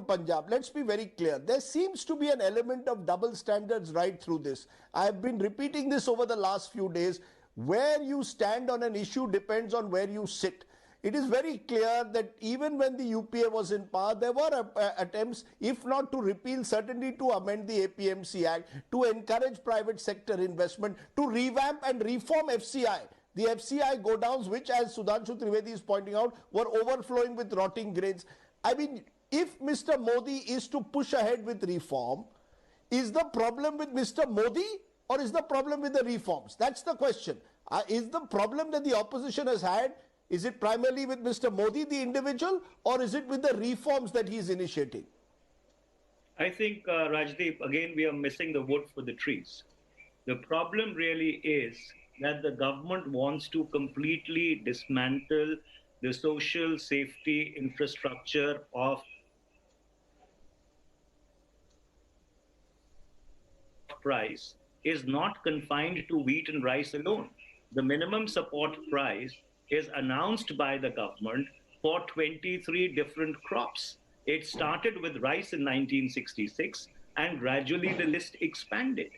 from Punjab. Let's be very clear. There seems to be an element of double standards right through this. I have been repeating this over the last few days. Where you stand on an issue depends on where you sit. It is very clear that even when the UPA was in power, there were attempts, if not to repeal, certainly to amend the APMC Act, to encourage private sector investment, to revamp and reform FCI. The FCI go-downs, which, as Sudhanshu Trivedi is pointing out, were overflowing with rotting grains. I mean, if Mr. Modi is to push ahead with reform, is the problem with Mr. Modi or is the problem with the reforms? That's the question. Is the problem that the opposition has had, is it primarily with Mr. Modi, the individual, or is it with the reforms that he is initiating? I think, Rajdeep, again, we are missing the wood for the trees. The problem really is that the government wants to completely dismantle the social safety infrastructure of price is not confined to wheat and rice alone. The minimum support price is announced by the government for 23 different crops. It started with rice in 1966 and gradually the list expanded.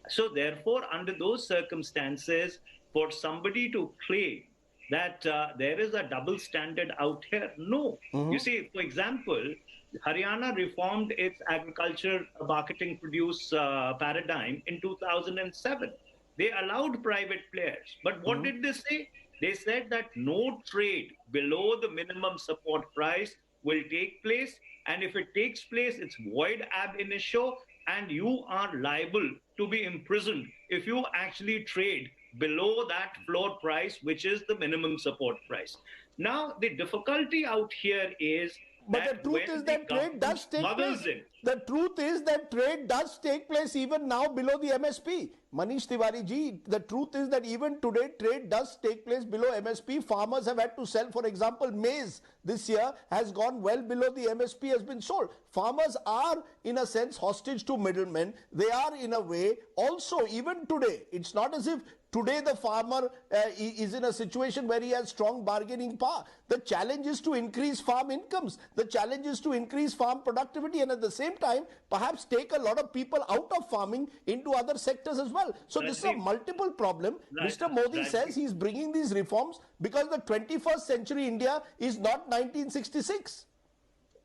So therefore, under those circumstances, for somebody to claim that there is a double standard out here, no. You see, for example, Haryana reformed its agriculture marketing produce paradigm in 2007. They allowed private players. But what did they say? They said that no trade below the minimum support price will take place. And if it takes place, it's void ab initio, and you are liable to be imprisoned if you actually trade below that floor price, which is the minimum support price. Now, the difficulty out here is but the truth is that trade does take place. The truth is that trade does take place even now below the MSP. Manish Tiwari ji, the truth is that even today trade does take place below MSP. Farmers have had to sell, for example, maize this year has gone well below the MSP has been sold. Farmers are in a sense hostage to middlemen. They are in a way also even today. It's not as if today the farmer is in a situation where he has strong bargaining power. The challenge is to increase farm incomes. The challenge is to increase farm productivity and at the same time perhaps take a lot of people out of farming into other sectors as well. So this is a multiple problem. Mr. Modi says he's bringing these reforms because the 21st century India is not 1966.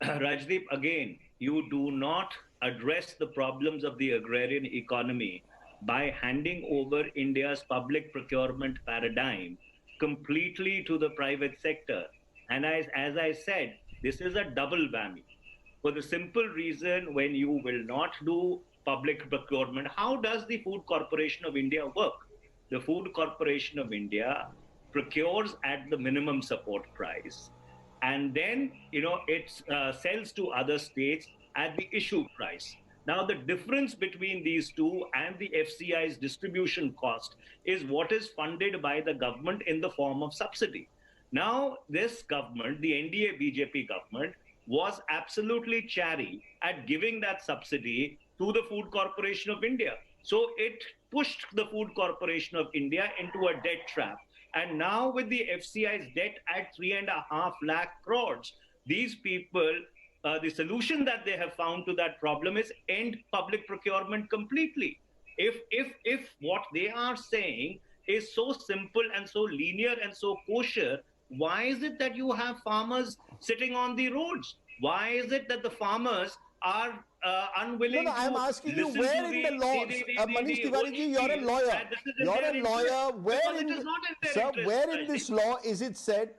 Rajdeep, again, you do not address the problems of the agrarian economy by handing over India's public procurement paradigm completely to the private sector. And as I said, this is a double whammy. For the simple reason, when you will not do public procurement, how does the Food Corporation of India work? The Food Corporation of India procures at the minimum support price, and then it sells to other states at the issue price. Now, the difference between these two and the FCI's distribution cost is what is funded by the government in the form of subsidy. Now, this government, the NDA BJP government, was absolutely chary at giving that subsidy to the Food Corporation of India. So it pushed the Food Corporation of India into a debt trap. And now with the FCI's debt at 3.5 lakh crores, these people, the solution that they have found to that problem is end public procurement completely. If what they are saying is so simple and so linear and so kosher, why is it that you have farmers sitting on the roads? Why is it that the farmers are unwilling to I'm asking you, where in the law, Manish Tiwari ji, you're a lawyer. You're a lawyer. Where in this law is it said?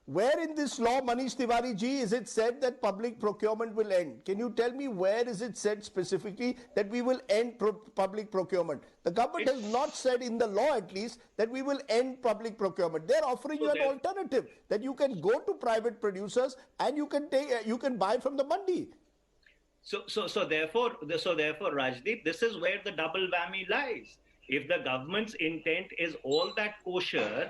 Where in this law, Manish Tiwari ji, is it said that public procurement will end? Can you tell me where is it said specifically that we will end public procurement? The government has not said in the law at least that we will end public procurement. They're offering you an alternative that you can go to private producers and you can buy from the mandi. So therefore, Rajdeep, this is where the double whammy lies. If the government's intent is all that kosher,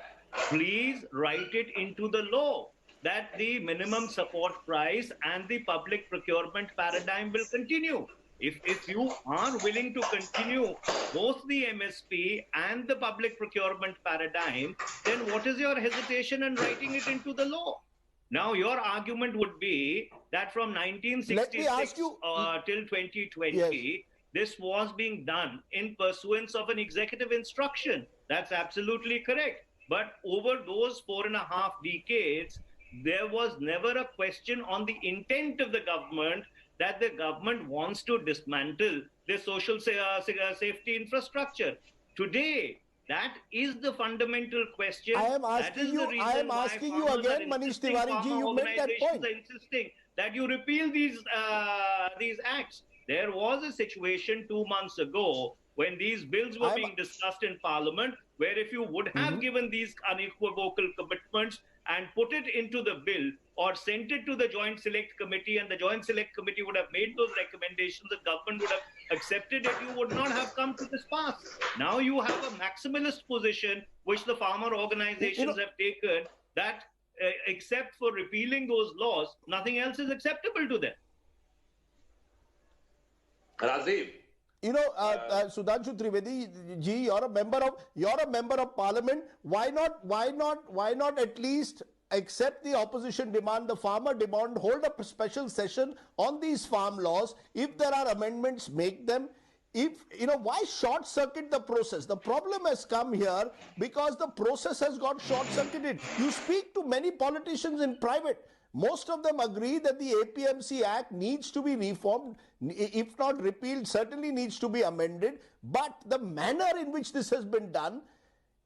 please write it into the law that the minimum support price and the public procurement paradigm will continue. If you are willing to continue both the MSP and the public procurement paradigm, then what is your hesitation in writing it into the law? Now, your argument would be that from 1966 till 2020, yes, this was being done in pursuance of an executive instruction. That's absolutely correct. But over those 4.5 decades, there was never a question on the intent of the government that the government wants to dismantle the social safety infrastructure. Today, that is the fundamental question. I am asking you again, Manish Tiwari ji, you made that point. Are insisting that you repeal these acts. There was a situation 2 months ago when these bills were being discussed in Parliament, where if you would have given these unequivocal commitments and put it into the bill or sent it to the Joint Select Committee, and the Joint Select Committee would have made those recommendations, the government would have accepted it, you would not have come to this pass. Now you have a maximalist position, which the farmer organizations have taken, that except for repealing those laws, nothing else is acceptable to them. Rajiv. Sudhanshu Trivedi ji, you're a member of parliament. Why not at least accept the opposition demand, the farmer demand, hold a special session on these farm laws? If there are amendments, make them. Why short circuit the process? The problem has come here because the process has got short circuited. You speak to many politicians in private. Most of them agree that the APMC Act needs to be reformed, if not repealed, certainly needs to be amended. But the manner in which this has been done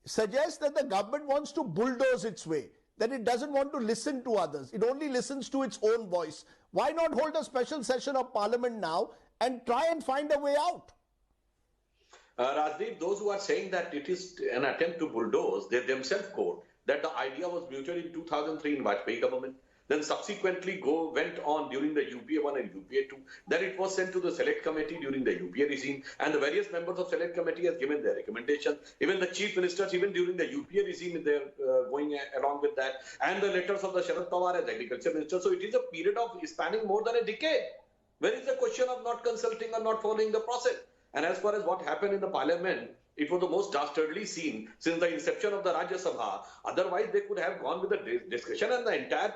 suggests that the government wants to bulldoze its way, that it doesn't want to listen to others. It only listens to its own voice. Why not hold a special session of Parliament now and try and find a way out? Rajdeep, those who are saying that it is an attempt to bulldoze, they themselves quote that the idea was mooted in 2003 in Vajpayee government. Then subsequently went on during the UPA 1 and UPA 2. Then it was sent to the Select Committee during the UPA regime, and the various members of Select Committee has given their recommendations. Even the chief ministers, even during the UPA regime, they're going along with that. And the letters of the Sharad Pawar as agriculture minister. So it is a period of spanning more than a decade. Where is the question of not consulting or not following the process? And as far as what happened in the parliament, it was the most dastardly scene since the inception of the Rajya Sabha. Otherwise, they could have gone with the discussion, and the entire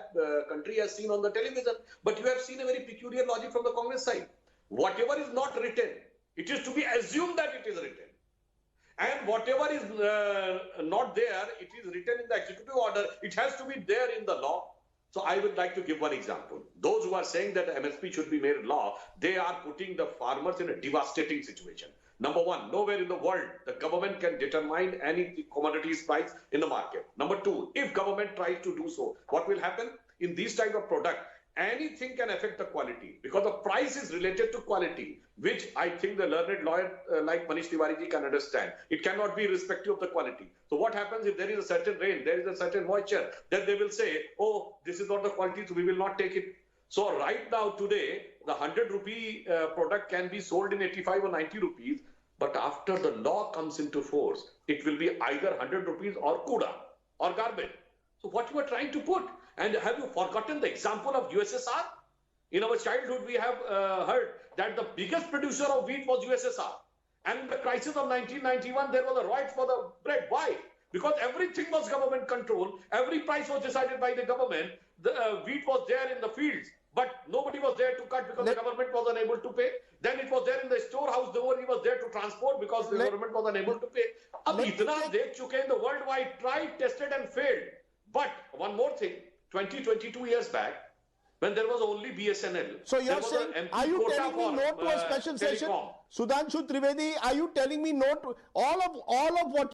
country has seen on the television. But you have seen a very peculiar logic from the Congress side. Whatever is not written, it is to be assumed that it is written. And whatever is not there, it is written in the executive order. It has to be there in the law. So I would like to give one example. Those who are saying that MSP should be made law, they are putting the farmers in a devastating situation. Number one, nowhere in the world the government can determine any commodities price in the market. Number two, if government tries to do so, what will happen? In these type of product, anything can affect the quality because the price is related to quality, which I think the learned lawyer like Manish Tiwari ji can understand. It cannot be irrespective of the quality. So what happens if there is a certain rain, there is a certain moisture, then they will say, oh, this is not the quality, so we will not take it. So right now, today, the 100 rupee product can be sold in 85 or 90 rupees. But after the law comes into force, it will be either 100 rupees or kuda or garbage. So what you are trying to put? And have you forgotten the example of USSR? In our childhood, we have heard that the biggest producer of wheat was USSR. And in the crisis of 1991, there was a riot for the bread. Why? Because everything was government control. Every price was decided by the government. The wheat was there in the fields, but nobody was there to cut because the government was unable to pay. Then it was there in the storehouse. Nobody was there to transport because the government was unable to pay. Ab itna dekh chuke in the worldwide, tried, tested and failed. But one more thing, 22 years back, when there was only BSNL. So you're saying, are you telling me no to a special session? Sudhanshu Trivedi, are you telling me no to all of what